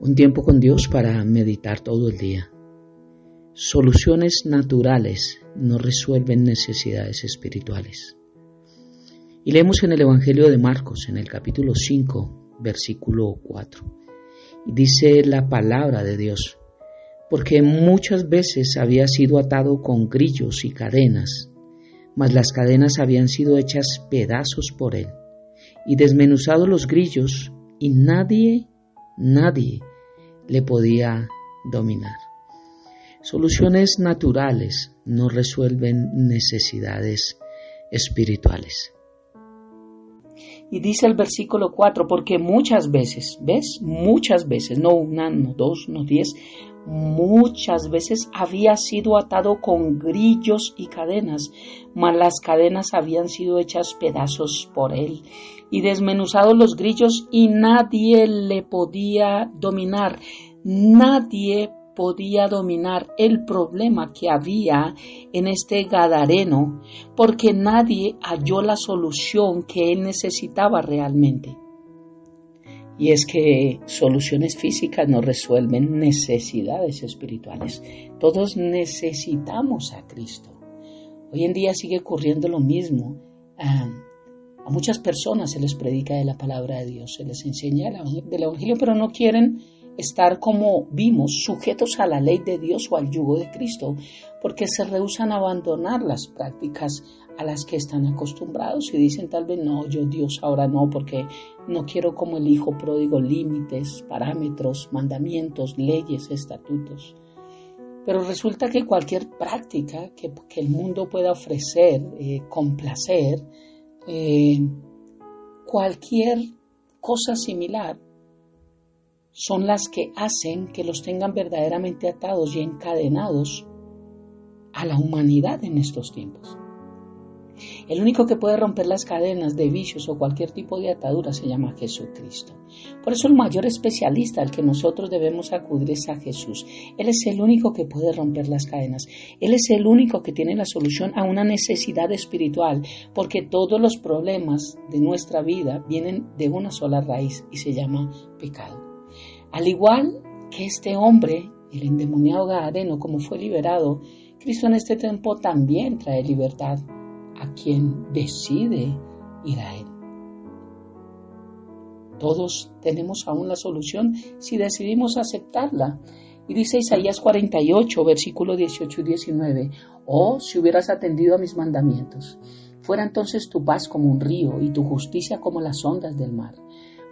Un tiempo con Dios para meditar todo el día. Soluciones naturales no resuelven necesidades espirituales. Y leemos en el Evangelio de Marcos, en el capítulo 5, versículo 4. Y dice la palabra de Dios: porque muchas veces había sido atado con grillos y cadenas, mas las cadenas habían sido hechas pedazos por él, y desmenuzados los grillos, y nadie le podía dominar. Soluciones naturales no resuelven necesidades espirituales. Y dice el versículo 4, porque muchas veces, ¿ves? Muchas veces, no una, no dos, no 10, muchas veces había sido atado con grillos y cadenas, mas las cadenas habían sido hechas pedazos por él, y desmenuzados los grillos, y nadie le podía dominar. Nadie podía dominar el problema que había en este gadareno, porque nadie halló la solución que él necesitaba realmente. Y es que soluciones físicas no resuelven necesidades espirituales. Todos necesitamos a Cristo. Hoy en día sigue ocurriendo lo mismo. A muchas personas se les predica de la palabra de Dios, se les enseña del Evangelio, pero no quieren estar, como vimos, sujetos a la ley de Dios o al yugo de Cristo, porque se rehúsan a abandonar las prácticas a las que están acostumbrados y dicen tal vez no, yo Dios ahora no, porque no quiero como el hijo pródigo límites, parámetros, mandamientos, leyes, estatutos. Pero resulta que cualquier práctica que el mundo pueda ofrecer, complacer, cualquier cosa similar, son las que hacen que los tengan verdaderamente atados y encadenados a la humanidad en estos tiempos. El único que puede romper las cadenas de vicios o cualquier tipo de atadura se llama Jesucristo. Por eso el mayor especialista al que nosotros debemos acudir es a Jesús. Él es el único que puede romper las cadenas. Él es el único que tiene la solución a una necesidad espiritual, porque todos los problemas de nuestra vida vienen de una sola raíz y se llama pecado. Al igual que este hombre, el endemoniado gadareno, como fue liberado, Cristo en este tiempo también trae libertad a quien decide ir a él. Todos tenemos aún la solución si decidimos aceptarla. Y dice Isaías 48, versículos 18 y 19, «Oh, si hubieras atendido a mis mandamientos, fuera entonces tu paz como un río y tu justicia como las ondas del mar.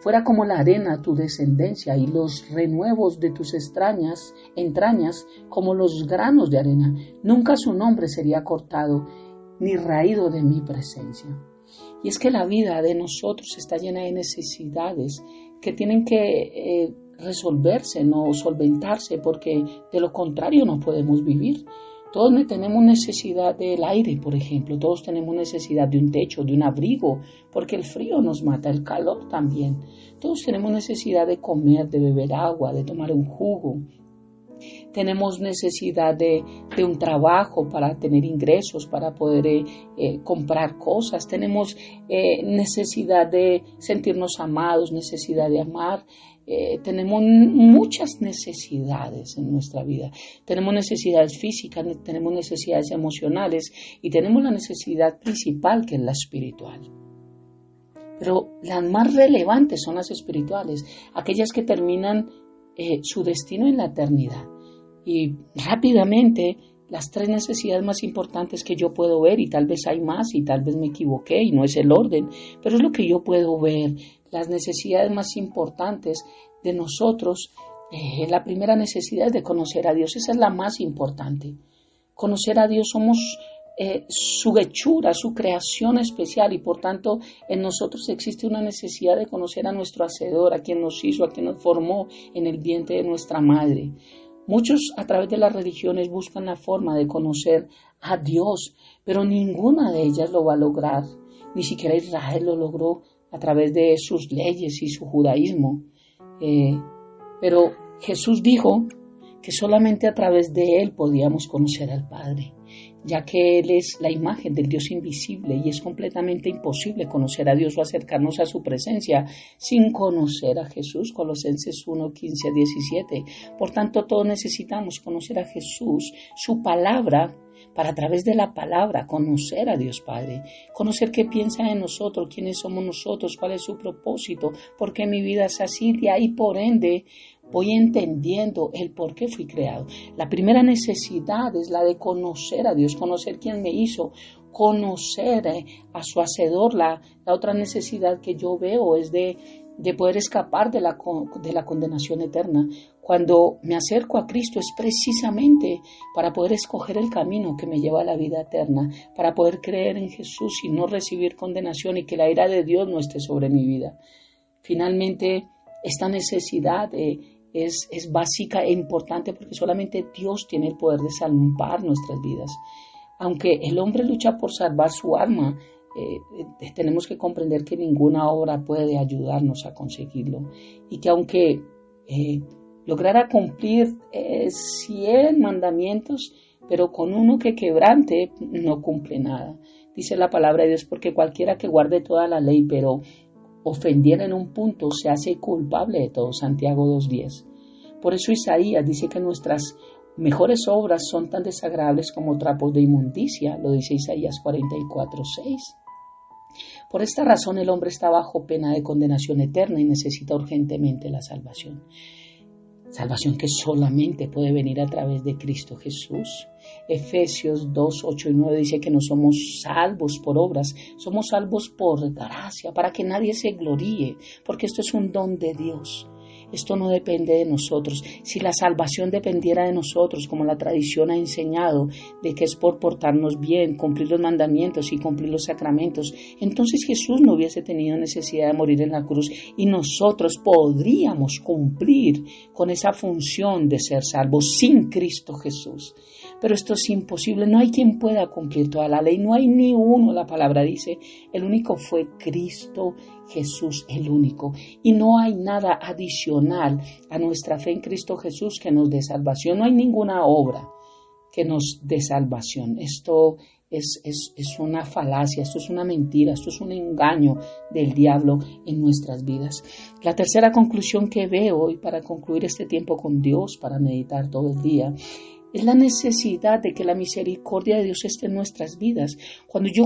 Fuera como la arena tu descendencia y los renuevos de tus entrañas como los granos de arena. Nunca su nombre sería cortado ni raído de mi presencia». Y es que la vida de nosotros está llena de necesidades que tienen que resolverse, no solventarse, porque de lo contrario no podemos vivir. Todos tenemos necesidad del aire, por ejemplo. Todos tenemos necesidad de un techo, de un abrigo, porque el frío nos mata, el calor también. Todos tenemos necesidad de comer, de beber agua, de tomar un jugo. Tenemos necesidad de un trabajo para tener ingresos, para poder comprar cosas. Tenemos necesidad de sentirnos amados, necesidad de amar. Tenemos muchas necesidades en nuestra vida. Tenemos necesidades físicas, tenemos necesidades emocionales y tenemos la necesidad principal, que es la espiritual. Pero las más relevantes son las espirituales, aquellas que terminan su destino en la eternidad. Y rápidamente, las 3 necesidades más importantes que yo puedo ver, y tal vez hay más y tal vez me equivoqué y no es el orden, pero es lo que yo puedo ver. Las necesidades más importantes de nosotros, la primera necesidad es de conocer a Dios. Esa es la más importante. Conocer a Dios, somos su hechura, su creación especial, y por tanto en nosotros existe una necesidad de conocer a nuestro Hacedor, a quien nos hizo, a quien nos formó en el vientre de nuestra madre. Muchos a través de las religiones buscan la forma de conocer a Dios, pero ninguna de ellas lo va a lograr. Ni siquiera Israel lo logró a través de sus leyes y su judaísmo. Pero Jesús dijo que solamente a través de Él podíamos conocer al Padre. ya que Él es la imagen del Dios invisible y es completamente imposible conocer a Dios o acercarnos a su presencia sin conocer a Jesús. Colosenses 1, 15 a 17. Por tanto, todos necesitamos conocer a Jesús, su palabra, para a través de la palabra conocer a Dios Padre, conocer qué piensa de nosotros, quiénes somos nosotros, cuál es su propósito, por qué mi vida es así. De ahí, por ende, voy entendiendo el por qué fui creado. La primera necesidad es la de conocer a Dios, conocer quién me hizo, conocer a su hacedor. La otra necesidad que yo veo es de poder escapar de la condenación eterna. Cuando me acerco a Cristo es precisamente para poder escoger el camino que me lleva a la vida eterna, para poder creer en Jesús y no recibir condenación y que la ira de Dios no esté sobre mi vida. Finalmente, esta necesidad es básica e importante porque solamente Dios tiene el poder de salvar nuestras vidas. Aunque el hombre lucha por salvar su alma, tenemos que comprender que ninguna obra puede ayudarnos a conseguirlo y que aunque lograra cumplir 100 mandamientos, pero con uno que quebrante no cumple nada. Dice la palabra de Dios, porque cualquiera que guarde toda la ley, pero ofendiera en un punto, se hace culpable de todo. Santiago 2:10. Por eso Isaías dice que nuestras mejores obras son tan desagradables como trapos de inmundicia, lo dice Isaías 44:6. Por esta razón el hombre está bajo pena de condenación eterna y necesita urgentemente la salvación. Salvación que solamente puede venir a través de Cristo Jesús. Efesios 2, 8 y 9 dice que no somos salvos por obras, somos salvos por gracia, para que nadie se gloríe, porque esto es un don de Dios. Esto no depende de nosotros. Si la salvación dependiera de nosotros, como la tradición ha enseñado, de que es por portarnos bien, cumplir los mandamientos y cumplir los sacramentos, entonces Jesús no hubiese tenido necesidad de morir en la cruz y nosotros podríamos cumplir con esa función de ser salvos sin Cristo Jesús. Pero esto es imposible, no hay quien pueda cumplir toda la ley, no hay ni uno, la palabra dice, el único fue Cristo Jesús, el único, y no hay nada adicional a nuestra fe en Cristo Jesús que nos dé salvación, no hay ninguna obra que nos dé salvación. Esto es una falacia, esto es una mentira, esto es un engaño del diablo en nuestras vidas. La tercera conclusión que veo, y para concluir este tiempo con Dios, para meditar todo el día, es la necesidad de que la misericordia de Dios esté en nuestras vidas. Cuando yo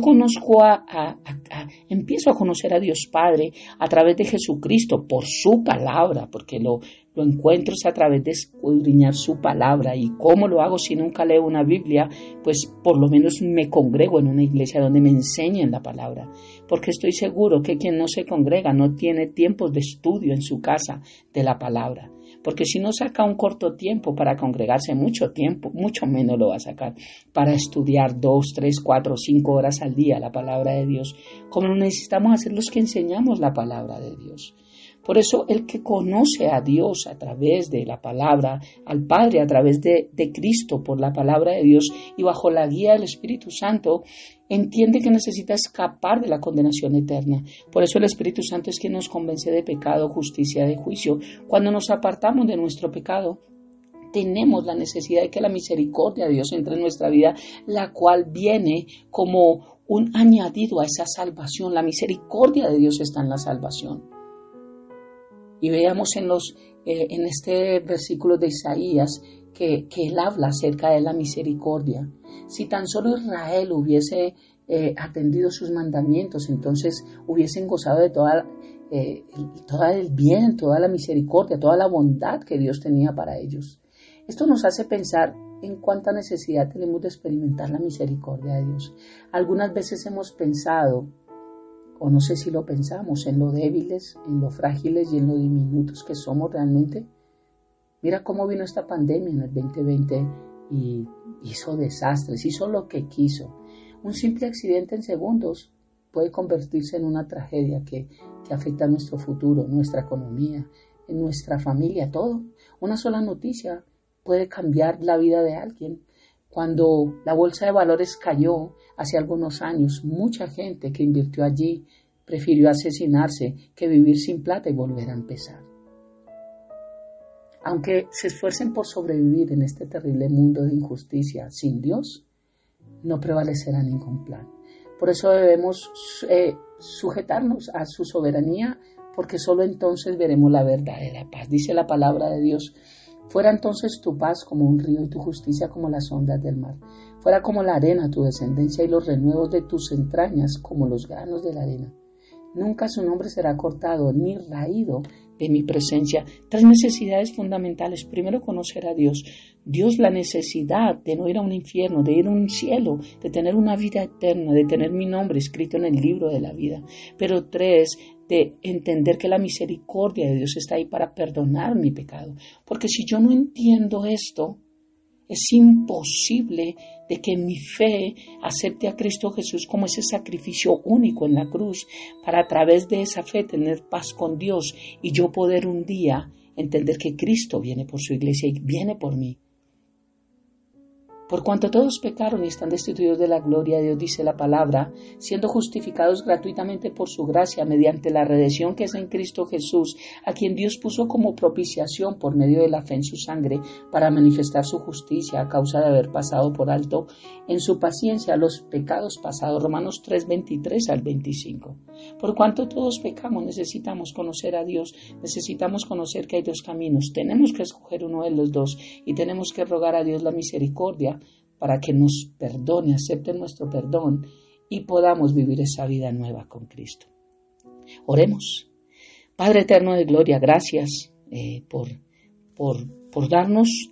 empiezo a conocer a Dios Padre a través de Jesucristo, por su palabra, porque lo encuentro a través de escudriñar su palabra. ¿Y cómo lo hago si nunca leo una Biblia? Pues por lo menos me congrego en una iglesia donde me enseñen la palabra, porque estoy seguro que quien no se congrega no tiene tiempos de estudio en su casa de la palabra. Porque si no saca un corto tiempo para congregarse, mucho tiempo, mucho menos lo va a sacar para estudiar 2, 3, 4, 5 horas al día la palabra de Dios, como lo necesitamos hacer los que enseñamos la palabra de Dios. Por eso el que conoce a Dios a través de la palabra, al Padre a través de Cristo por la palabra de Dios y bajo la guía del Espíritu Santo, entiende que necesita escapar de la condenación eterna. Por eso el Espíritu Santo es quien nos convence de pecado, justicia, de juicio. Cuando nos apartamos de nuestro pecado, tenemos la necesidad de que la misericordia de Dios entre en nuestra vida, la cual viene como un añadido a esa salvación. La misericordia de Dios está en la salvación. Y veamos en este versículo de Isaías que él habla acerca de la misericordia. Si tan solo Israel hubiese atendido sus mandamientos, entonces hubiesen gozado de todo el bien, toda la misericordia, toda la bondad que Dios tenía para ellos. Esto nos hace pensar en cuánta necesidad tenemos de experimentar la misericordia de Dios. Algunas veces hemos pensado, o no sé si lo pensamos, en lo débiles, en lo frágiles y en lo diminutos que somos realmente. Mira cómo vino esta pandemia en el 2020 y hizo desastres, hizo lo que quiso. Un simple accidente en segundos puede convertirse en una tragedia que afecta a nuestro futuro, nuestra economía, en nuestra familia, todo. Una sola noticia puede cambiar la vida de alguien. Cuando la bolsa de valores cayó hace algunos años, mucha gente que invirtió allí prefirió asesinarse que vivir sin plata y volver a empezar. Aunque se esfuercen por sobrevivir en este terrible mundo de injusticia sin Dios, no prevalecerá ningún plan. Por eso debemos sujetarnos a su soberanía, porque solo entonces veremos la verdadera paz. Dice la palabra de Dios: fuera entonces tu paz como un río y tu justicia como las ondas del mar. Fuera como la arena tu descendencia y los renuevos de tus entrañas como los granos de la arena. Nunca su nombre será cortado ni raído de mi presencia. 3 necesidades fundamentales. Primero, conocer a Dios. Dios, la necesidad de no ir a un infierno, de ir a un cielo, de tener una vida eterna, de tener mi nombre escrito en el libro de la vida. Pero 3, de entender que la misericordia de Dios está ahí para perdonar mi pecado. Porque si yo no entiendo esto, es imposible de que mi fe acepte a Cristo Jesús como ese sacrificio único en la cruz, para a través de esa fe tener paz con Dios y yo poder un día entender que Cristo viene por su iglesia y viene por mí. Por cuanto todos pecaron y están destituidos de la gloria de Dios, dice la palabra, siendo justificados gratuitamente por su gracia mediante la redención que es en Cristo Jesús, a quien Dios puso como propiciación por medio de la fe en su sangre, para manifestar su justicia a causa de haber pasado por alto en su paciencia los pecados pasados. Romanos 3, 23 al 25. Por cuanto todos pecamos, necesitamos conocer a Dios, necesitamos conocer que hay 2 caminos, tenemos que escoger uno de los 2 y tenemos que rogar a Dios la misericordia para que nos perdone, acepte nuestro perdón y podamos vivir esa vida nueva con Cristo. Oremos. Padre eterno de gloria, gracias por darnos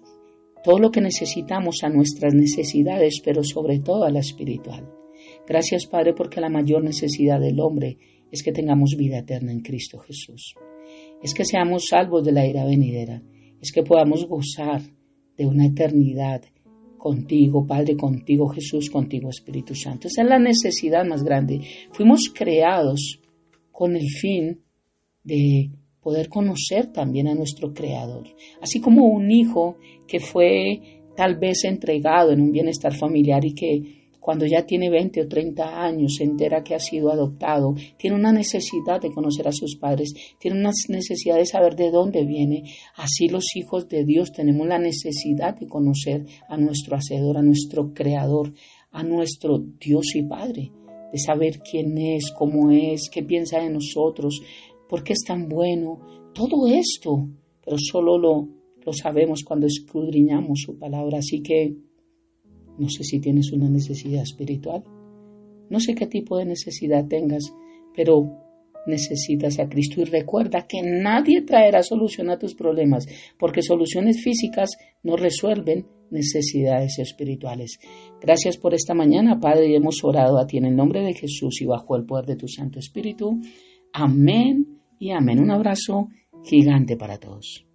todo lo que necesitamos a nuestras necesidades, pero sobre todo a la espiritual. Gracias, Padre, porque la mayor necesidad del hombre es que tengamos vida eterna en Cristo Jesús. Es que seamos salvos de la ira venidera. Es que podamos gozar de una eternidad contigo, Padre, contigo, Jesús, contigo, Espíritu Santo. Esa es la necesidad más grande. Fuimos creados con el fin de poder conocer también a nuestro Creador. Así como un hijo que fue tal vez entregado en un bienestar familiar y que cuando ya tiene 20 o 30 años se entera que ha sido adoptado, tiene una necesidad de conocer a sus padres, tiene una necesidad de saber de dónde viene. Así los hijos de Dios tenemos la necesidad de conocer a nuestro Hacedor, a nuestro Creador, a nuestro Dios y Padre, de saber quién es, cómo es, qué piensa de nosotros, por qué es tan bueno. Todo esto, pero solo lo sabemos cuando escudriñamos su palabra. Así que no sé si tienes una necesidad espiritual, no sé qué tipo de necesidad tengas, pero necesitas a Cristo. Y recuerda que nadie traerá solución a tus problemas, porque soluciones físicas no resuelven necesidades espirituales. Gracias por esta mañana, Padre, y hemos orado a ti en el nombre de Jesús y bajo el poder de tu Santo Espíritu. Amén y amén. Un abrazo gigante para todos.